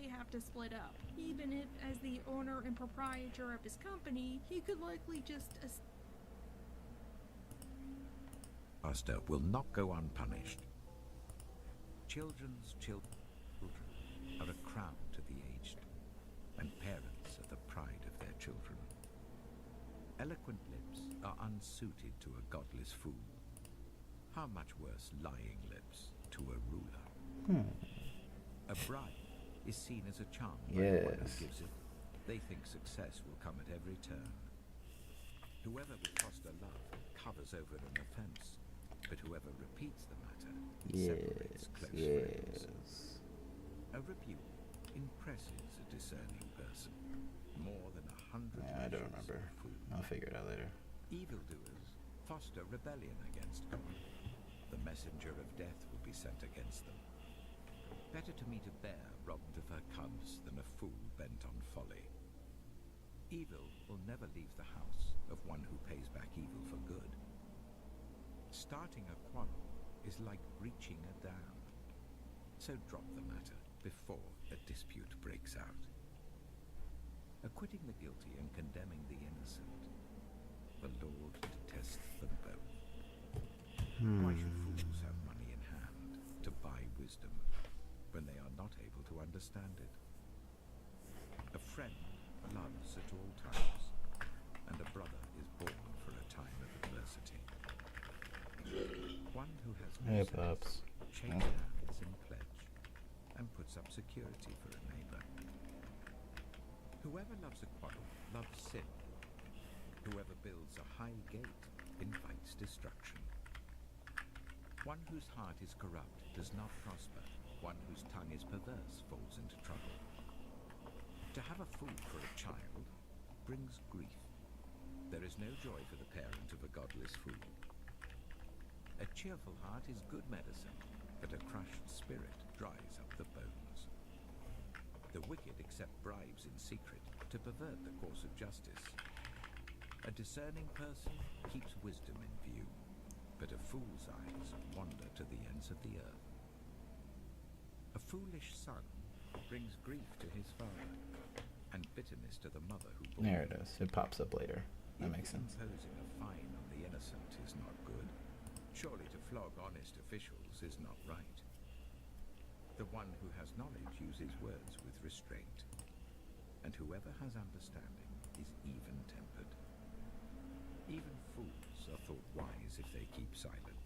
they have to split up. Even if, as the owner and proprietor of his company, he could likely just Master will not go unpunished. Children's children are a crown to the aged, and parents are the pride of their children. Eloquent lips are unsuited to a godless fool. How much worse lying lips to a ruler? A bribe is seen as a charm by the one who gives it. They think success will come at every turn. Whoever would foster love covers over an offense, but whoever repeats the matter separates close friends. A rebuke impresses a discerning person more than 100 I don't remember. I'll figure it out later. Evildoers foster rebellion against God. The messenger of death will be sent against them. Better to meet a bear robbed of her cubs than a fool bent on folly. Evil will never leave the house of one who pays back evil for good. Starting a quarrel is like breaching a dam. So drop the matter before a dispute breaks out. Acquitting the guilty and condemning the innocent, the Lord detests them both. Why should fools have money in hand to buy wisdom when they are not able to understand it? A friend loves at all times, and a brother is born for a time of adversity. One who has no sense shakes hands in pledge and puts up security for a neighbor. Whoever loves a quarrel loves sin. Whoever builds a high gate invites destruction. One whose heart is corrupt does not prosper. One whose tongue is perverse falls into trouble. To have a fool for a child brings grief. There is no joy for the parent of a godless fool. A cheerful heart is good medicine, but a crushed spirit dries up the bones. The wicked accept bribes in secret to pervert the course of justice. A discerning person keeps wisdom in view, but a fool's eyes wander to the ends of the earth. A foolish son brings grief to his father, and bitterness to the mother who bore him. There it is. It pops up later. That makes sense. Imposing a fine on the innocent is not good. Surely to flog honest officials is not right. The one who has knowledge uses words with restraint, and whoever has understanding is even-tempered. Even fools are thought wise if they keep silent,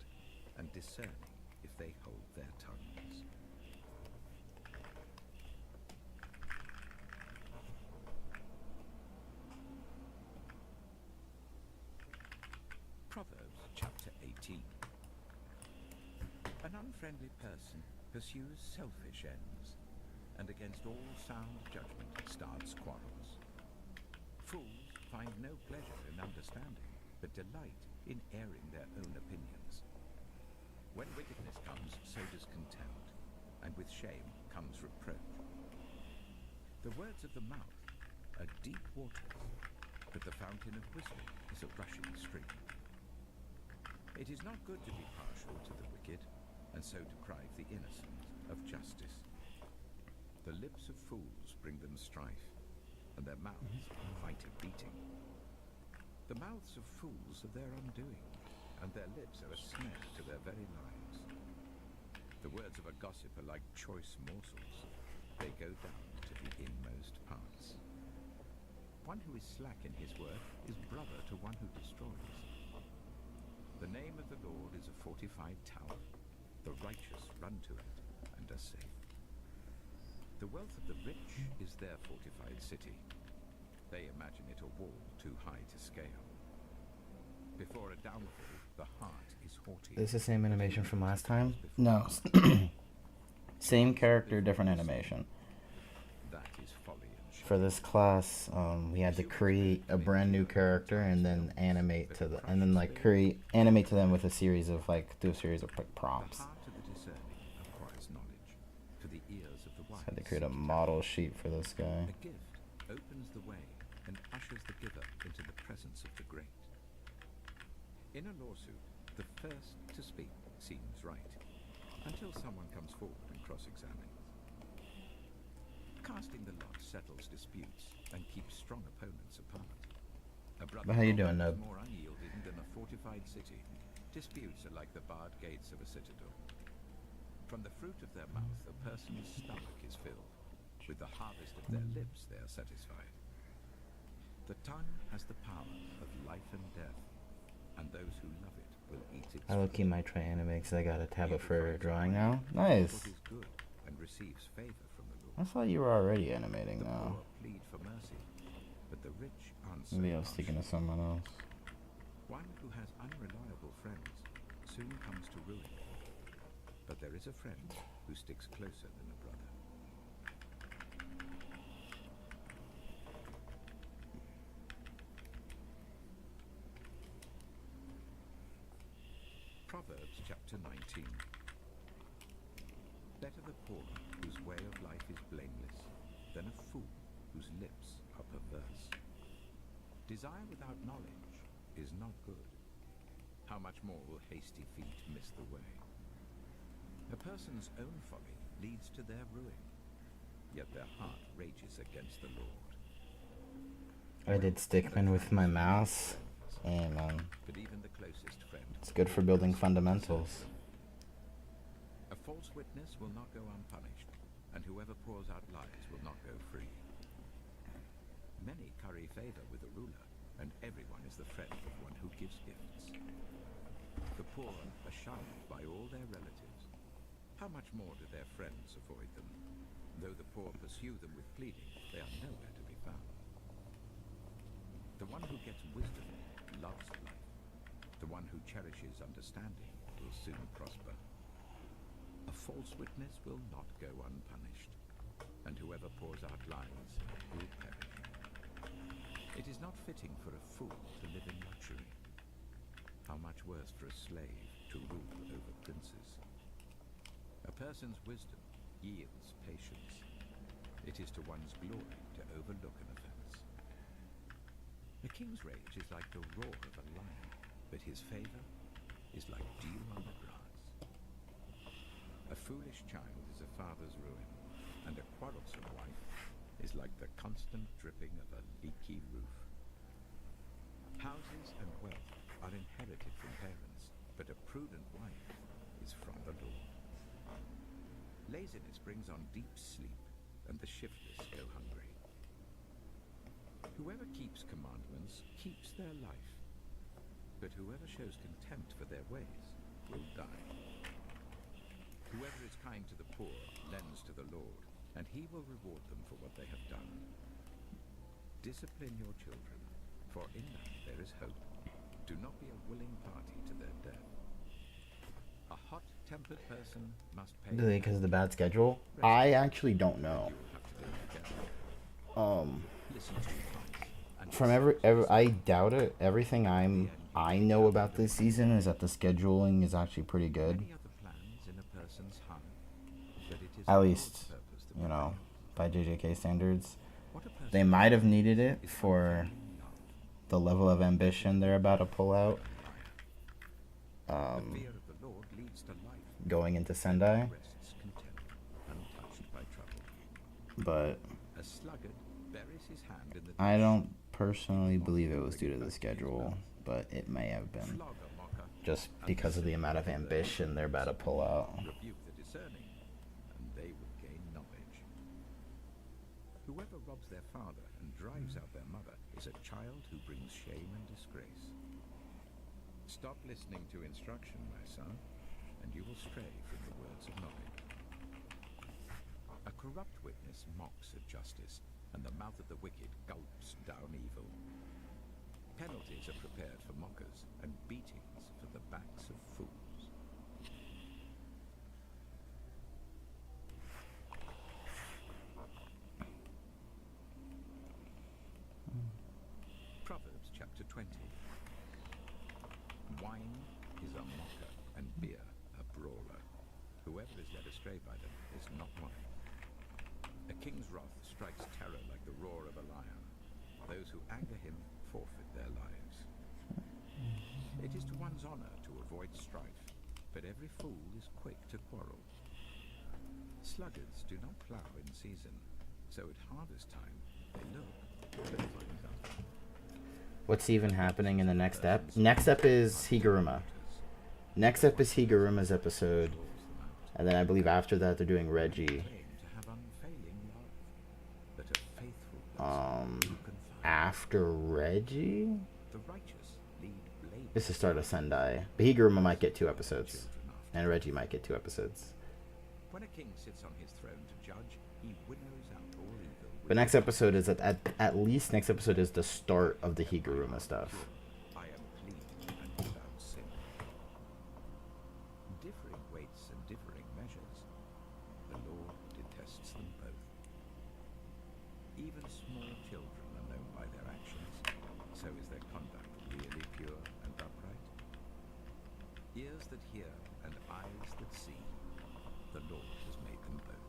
and discerning if they hold their tongues. Proverbs chapter 18. An unfriendly person pursues selfish ends, and against all sound judgment starts quarrels. Fools find no pleasure in understanding, but delight in airing their own opinions. When wickedness comes, so does contempt, and with shame comes reproach. The words of the mouth are deep waters, but the fountain of wisdom is a rushing stream. It is not good to be partial to the wicked, and so deprive the innocent of justice. The lips of fools bring them strife, and their mouths fight a beating. The mouths of fools are their undoing, and their lips are a snare to their very lives. The words of a gossip are like choice morsels. They go down to the inmost parts. One who is slack in his work is brother to one who destroys. The name of the Lord is a fortified tower. The righteous run to it and are safe. The wealth of the rich is their fortified city. They imagine it a wall too high to scale. Before a downfall, the heart is haughty. Is this the same animation from last time? No. Same character, different animation. That is folly and shame. For this class, we had to create a brand new character and then animate to the, and then like animate to them with a series of do a series of prompts. The heart of the discerning acquires knowledge. To the ears of the wise. Had to create a model sheet for this guy. A gift opens the way and ushers the giver into the presence of the great. In a lawsuit, the first to speak seems right, until someone comes forward and cross-examines. Casting the lot settles disputes and keeps strong opponents apart. A brother But how you doing, is Nub? more unyielding than a fortified city. Disputes are like the barred gates of a citadel. From the fruit of their mouth, a person's stomach is filled. With the harvest of their lips, they are satisfied. The tongue has the power of life and death, and those who love it will eat its I low-key might try animate because I got a tablet for drawing now. Nice. What is good and receives favor from the I Lord. thought you were already animating The now. poor plead for mercy, but the rich answer. Maybe I was thinking of someone else. One who has unreliable friends soon comes to ruin. But there is a friend who sticks closer than a brother. Proverbs chapter 19. Better the poor whose way of life is blameless than a fool whose lips are perverse. Desire without knowledge is not good. How much more will hasty feet miss the way? A person's own folly leads to their ruin, yet their heart rages against the Lord. I did Stickman with my mouse, and But even the closest friend, it's good for building fundamentals. a false witness will not go unpunished, and whoever pours out lies will not go free. Many curry favor with a ruler, and everyone is the friend of one who gives gifts. The poor are shunned by all their relatives. How much more do their friends avoid them? Though the poor pursue them with pleading, they are nowhere to be found. The one who gets wisdom loves life. The one who cherishes understanding will soon prosper. A false witness will not go unpunished, and whoever pours out lies will perish. It is not fitting for a fool to live in luxury. How much worse for a slave to rule over princes. A person's wisdom yields patience. It is to one's glory to overlook an offense. A king's rage is like the roar of a lion, but his favor is like dew on the grass. A foolish child is a father's ruin, and a quarrelsome wife is like the constant dripping of a leaky roof. Houses and wealth are inherited from parents, but a prudent wife is from the Lord. Laziness brings on deep sleep, and the shiftless go hungry. Whoever keeps commandments keeps their life, but whoever shows contempt for their ways will die. Whoever is kind to the poor lends to the Lord, and he will reward them for what they have done. Discipline your children, for in that there is hope. Do not be a willing party to their death. A hot-tempered person must pay. Do they because of the bad schedule? I actually don't know. Listen to advice and From I doubt it. Everything I know about this season is that the scheduling is actually pretty good. many other plans in a person's heart, but it is At the least, Lord's purpose that you know, by JJK standards. what a person They might have needed it is for unfailing love. the level of ambition they're about to pull out. The fear of the Lord leads to life. Going into Sendai, Rests content, untouched by trouble. but A sluggard buries his hand in the I dish. don't personally believe it was due to the schedule, but it may have been Flog a mocker, just because of the amount of ambition they're about to pull out. rebuke the discerning, and they will gain knowledge. Whoever robs their father and drives out their mother is a child who brings shame and disgrace. Stop listening to instruction, my son, and you will stray from the words of knowledge. A corrupt witness mocks at justice, and the mouth of the wicked gulps down evil. Penalties are prepared for mockers, and beatings for the backs of fools. Proverbs chapter 20. Wine is a mocker, and beer a brawler. Whoever is led astray by them is not wise. A king's wrath strikes terror like the roar of a lion. Those who anger him forfeit their lives. It is to one's honor to avoid strife, but every fool is quick to quarrel. Sluggards do not plow in season, So at harvest time, they look, but find nothing. What's even happening in the next ep? Next ep is Higuruma. Next ep is Higuruma's episode. And then I believe after that they're doing Reggie. Claim to have unfailing love, but a faithful person who can find. After Reggie? The righteous lead blameless. This is start of Sendai. But Higuruma might get 2 episodes. And Reggie might get 2 episodes. When a king sits on his throne to judge, he winnows out all evil. But next episode is at least next episode is the start of the Higuruma stuff. I am clean and without sin. Differing weights and differing measures. The Lord detests them both. Even small children are known by their actions. So is their conduct really pure and upright? Ears that hear and eyes that see. The Lord has made them both.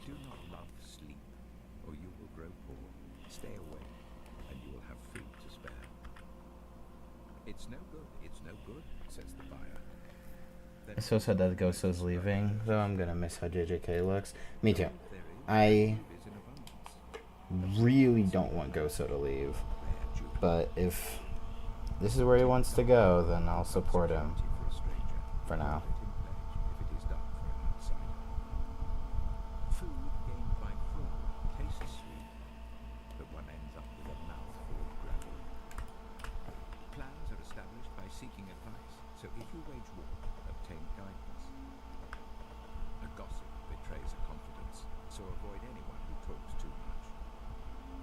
Do not love sleep, or you will grow poor. Stay awake, and you will have food to spare. It's no good, says the buyer. It's so sad that Goso's leaving, though. I'm gonna miss how JJK looks. Me too. I really don't want Goso to leave, but if this is where he wants to go, then I'll support him for now. Food gained by fraud tastes sweet, but one ends up with a mouthful of gravel. Plans are established by seeking advice, so if you wage war, obtain guidance. A gossip betrays a confidence, so avoid anyone who talks too much.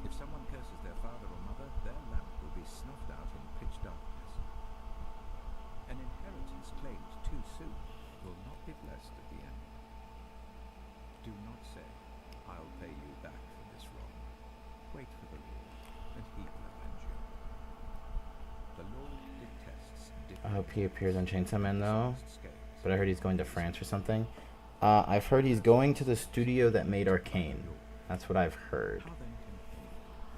If someone curses their father or mother, their lamp will be snuffed out in pitch darkness. An inheritance claimed too soon will not be blessed at the end. Do not say, I'll pay you back for this wrong. Wait for the Lord, and he will avenge you. The Lord detests I hope he appears on Chainsaw Man though. scales. But I heard he's going to France or something. I've heard he's going to the studio that made Arcane. That's what I've heard. How then can any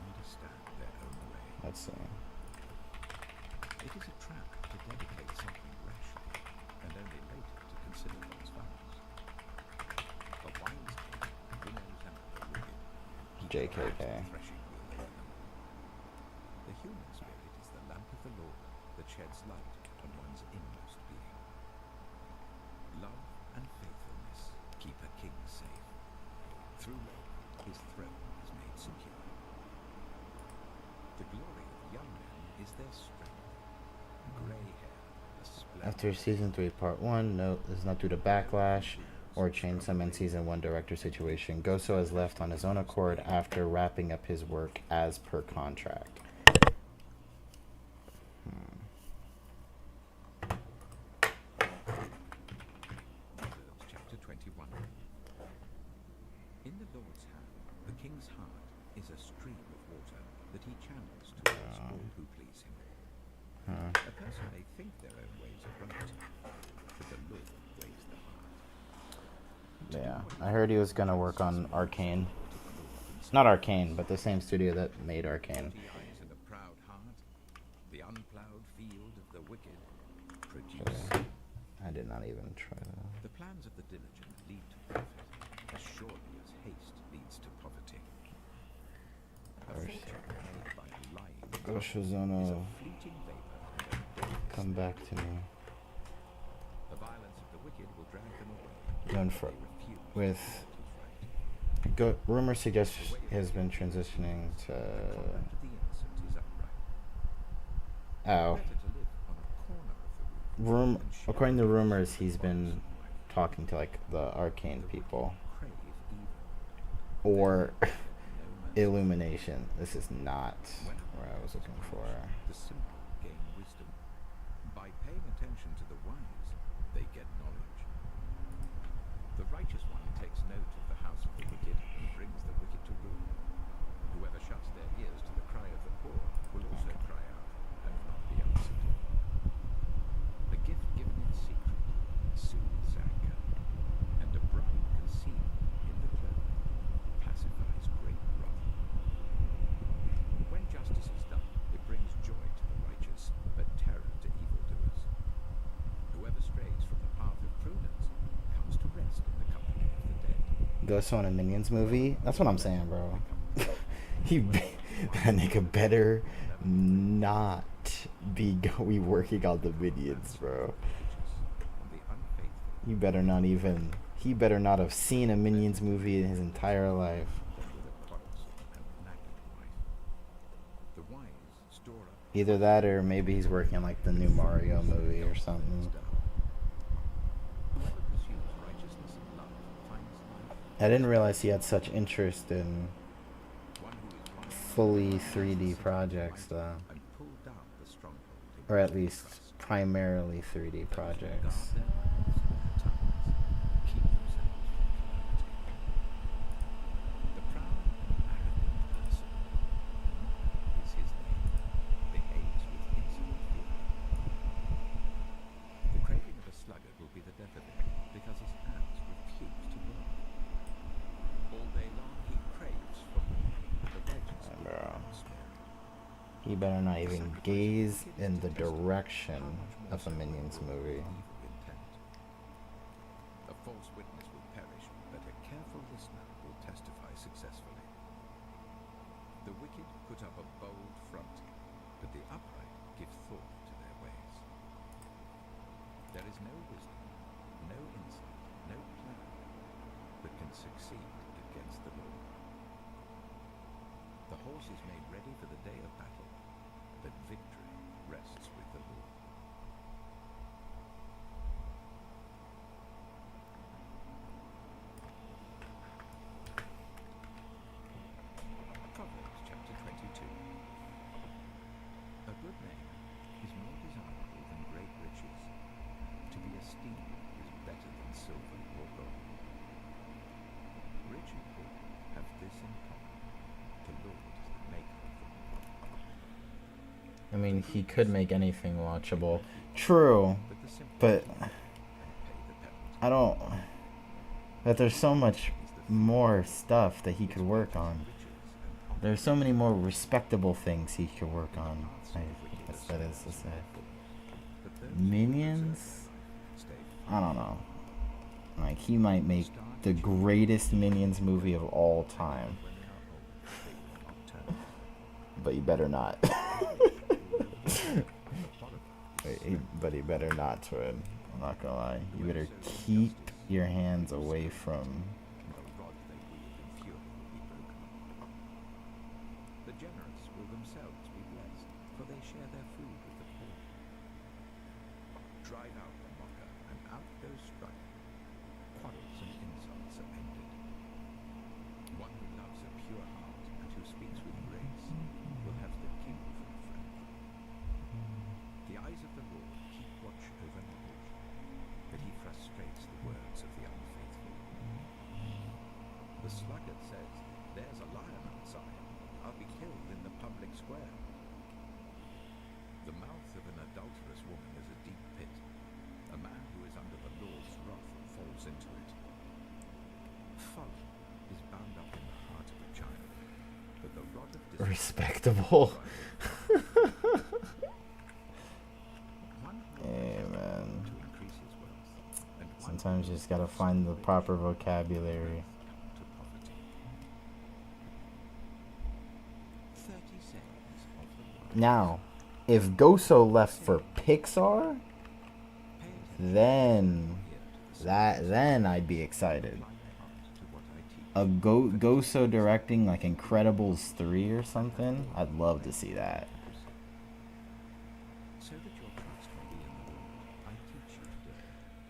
understand their own way? Let's see. It is a trap to dedicate something rashly, and only later to consider one's vows. A wise king winnows out the wicked. He JKK. drives the threshing wheel over them. The human spirit is the lamp of the Lord that sheds light on one's inmost being. Love and faithfulness keep a king safe. Through love, his throne is made secure. The glory of young men is their strength. Gray hair, a splendor. After season 3, part 1, note this is not due to backlash or Chainsaw Man season 1 director situation. Goso has left on his own accord after wrapping up his work as per contract. Proverbs chapter 21. In the Lord's hand, the king's heart is a stream of water that he channels towards all who please him. A person may think their own ways are right, but the Lord weighs the heart. Yeah, I heard he was gonna work on Arcane. Not Arcane, but the same studio that made Arcane. 40 eyes and a proud heart, the unplowed field of the wicked produce. I did not even try that. The plans of the diligent lead to profit, as surely as haste leads to poverty. A fortune made by lying is a Goshizono, fleeting vapor and a deadly come back to me. The violence of the wicked will drag them away. Known for They refuse with to fight. rumor suggests he has been transitioning to. The conduct of the innocent is upright. Oh, Better to live on a corner of the roof than share according to the rumors, he's spoils been of life. talking to like the Arcane people Crave evil. or No man Illumination. This is not where I was looking for. The simple gain wisdom. By paying attention to the wise, they get knowledge. The righteous one takes note of the house of the wicked and brings the wicked to ruin. Whoever shuts their ears to the cry of the poor will also cry out and not be answered. A gift given in secret soothes anger, and a bribe concealed in the cloak pacifies great wrath. When justice is done, it brings joy to the righteous, but terror to evildoers. Whoever strays from the path of prudence comes to rest in the company of the dead. Goso in a Minions movie. That's what I'm saying, bro. That nigga better not be working on the Minions, bro. He better not even. He better not have seen a Minions movie in his entire life. Either that or maybe he's working on like the new Mario movie or something. I didn't realize he had such interest in fully 3D projects though. Or at least primarily 3D projects. He better not even gaze in the direction of a Minions movie. A false witness will perish, but a careful listener will testify successfully. The wicked put up a bold front, but the upright give thought to their ways. There is no wisdom, no insight, no plan, but can succeed against the law. The horse is made ready for the day of battle, but victory rests with the Lord. Proverbs chapter 22. A good name is more desirable than great riches. To be esteemed is better than silver or gold. Rich and poor have this in common. The Lord is the maker of them. I mean, he could make anything watchable. True, but I don't. But there's so much more stuff that he could work on. There's so many more respectable things he could work on. I guess that is to say. Minions? I don't know. Like, he might make the greatest Minions movie of all time. But you better not. But he better not, Twin. I'm not gonna lie. You better keep your hands away from. The generous will themselves be blessed, for they share their food with the poor. Drive out the mocker, and out goes strife. Quarrels and insults are ended. One who loves a pure heart and who speaks with grace will have the king for a friend. The eyes of the Lord keep watch over knowledge, but he frustrates the words of the unfaithful. The sluggard says, "There's a lion outside. I'll be killed in the public square." The mouth of an adulterous woman is a deep pit. A man who is under the Lord's wrath falls into it. Folly is bound up in the heart of a child, but the rod of discipline. Respectable. Hey, man. Sometimes you just gotta find the proper vocabulary. Now, if Goso left for Pixar, then I'd be excited. A Goso directing like Incredibles 3 or something, I'd love to see that.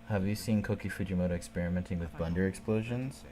Have you seen Koki Fujimoto experimenting with blender explosions?